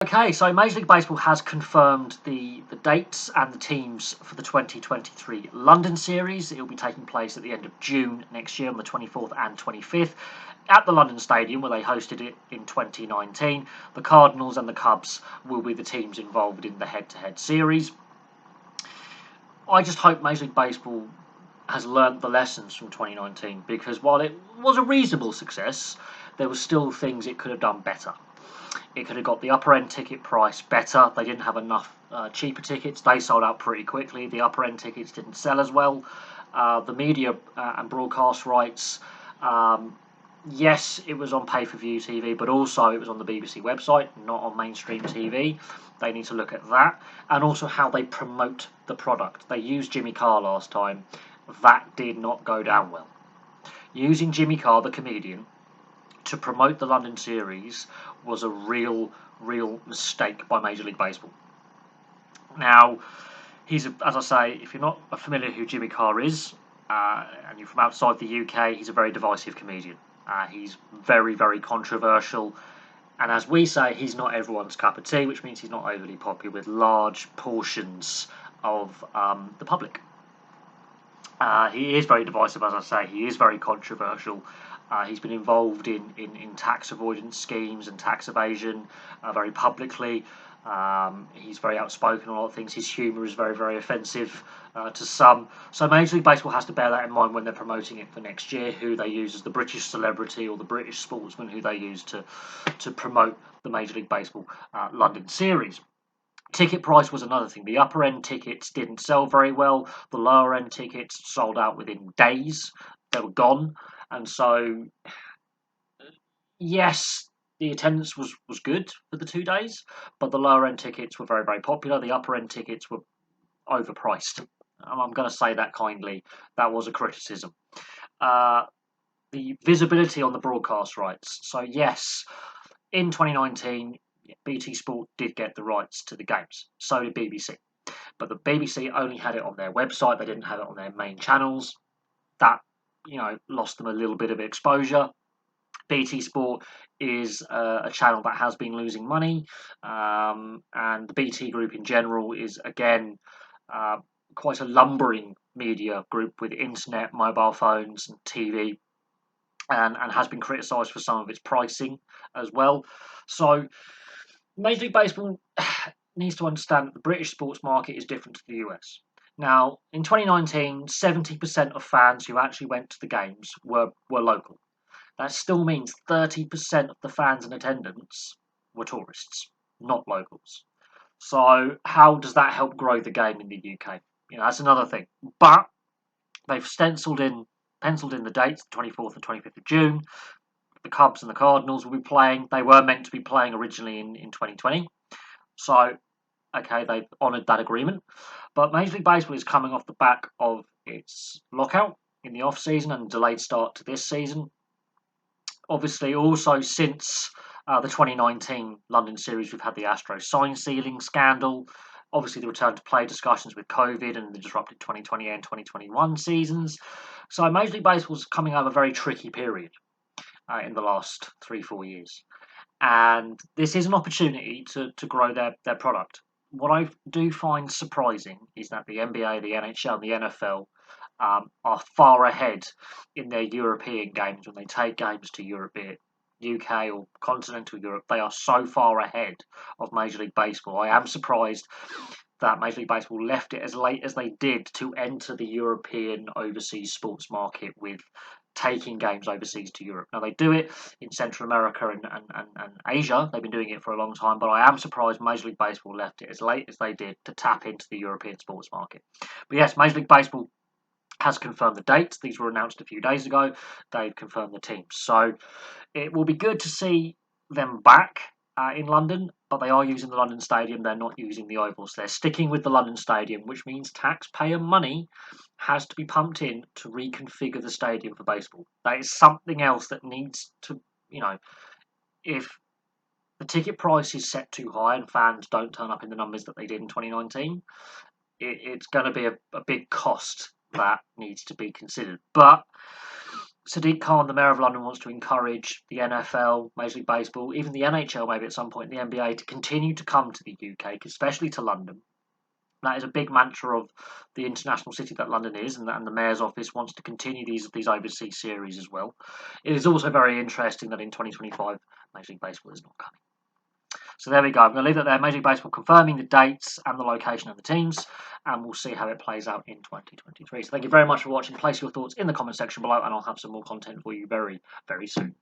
Okay, so Major League Baseball has confirmed the dates and the teams for the 2023 London series. It will be taking place at the end of June next year on the 24th and 25th at the London Stadium where they hosted it in 2019. The Cardinals and the Cubs will be the teams involved in the head-to-head series. I just hope Major League Baseball has learnt the lessons from 2019, because while it was a reasonable success, there were still things it could have done better. It could have got the upper end ticket price better. They didn't have enough cheaper tickets. They sold out pretty quickly. The upper end tickets didn't sell as well. The media and broadcast rights, yes, it was on pay-per-view TV, but also it was on the BBC website, not on mainstream TV. They need to look at that, and also how they promote the product. They used Jimmy Carr last time. That did not go down well. Using Jimmy Carr, the comedian, to promote the London series was a real mistake by Major League Baseball. Now, as I say, if you're not familiar who Jimmy Carr is, and you're from outside the UK, he's a very divisive comedian. He's very controversial, and as we say, he's not everyone's cup of tea, which means he's not overly popular with large portions of the public. He is very divisive, as I say. He is very controversial. He's been involved in tax avoidance schemes and tax evasion very publicly. He's very outspoken on a lot of things. His humour is very offensive to some. So Major League Baseball has to bear that in mind when they're promoting it for next year, who they use as the British celebrity or the British sportsman who they use to promote the Major League Baseball London series. Ticket price was another thing. The upper end tickets didn't sell very well. The lower end tickets sold out within days. They were gone. And so, yes, the attendance was good for the 2 days, but the lower end tickets were very popular. The upper end tickets were overpriced. I'm going to say that kindly. That was a criticism. The visibility on the broadcast rights. So, yes, in 2019, BT Sport did get the rights to the games. So did BBC. But the BBC only had it on their website. They didn't have it on their main channels. That, lost them a little bit of exposure. BT Sport is a channel that has been losing money. And the BT Group in general is, again, quite a lumbering media group with internet, mobile phones and TV. And has been criticised for some of its pricing as well. So Major League Baseball needs to understand that the British sports market is different to the US. Now, in 2019, 70% of fans who actually went to the games were local. That still means 30% of the fans in attendance were tourists, not locals. So how does that help grow the game in the UK? That's another thing. But they've penciled in the dates, the 24th and 25th of June. The Cubs and the Cardinals will be playing. They were meant to be playing originally in 2020. So, okay, they've honoured that agreement. But Major League Baseball is coming off the back of its lockout in the off-season and delayed start to this season. Obviously, also since the 2019 London series, we've had the Astros sign sealing scandal. Obviously, the return to play discussions with COVID and the disrupted 2020 and 2021 seasons. So Major League Baseball is coming out of a very tricky period in the last 3-4 years. And this is an opportunity to grow their product. What I do find surprising is that the NBA, the NHL, and the NFL are far ahead in their European games when they take games to Europe, UK or continental Europe. They are so far ahead of Major League Baseball. I am surprised that Major League Baseball left it as late as they did to enter the European overseas sports market with taking games overseas to Europe. Now, they do it in Central America and Asia. They've been doing it for a long time, but I am surprised Major League Baseball left it as late as they did to tap into the European sports market. But yes, Major League Baseball has confirmed the dates. These were announced a few days ago. They've confirmed the teams. So it will be good to see them back in London, but they are using the London Stadium. They're not using the Oval. So they're sticking with the London Stadium, which means taxpayer money has to be pumped in to reconfigure the stadium for baseball. That is something else that needs to, if the ticket price is set too high and fans don't turn up in the numbers that they did in 2019, it's going to be a big cost that needs to be considered. But Sadiq Khan, the Mayor of London, wants to encourage the NFL, Major League Baseball, even the NHL, maybe at some point, the NBA, to continue to come to the UK, especially to London. That is a big mantra of the international city that London is, and the Mayor's office wants to continue these overseas series as well. It is also very interesting that in 2025, Major League Baseball is not coming. So there we go. I'm going to leave it there. Major League Baseball confirming the dates and the location of the teams, and we'll see how it plays out in 2023. So thank you very much for watching. Place your thoughts in the comment section below, and I'll have some more content for you very, very soon.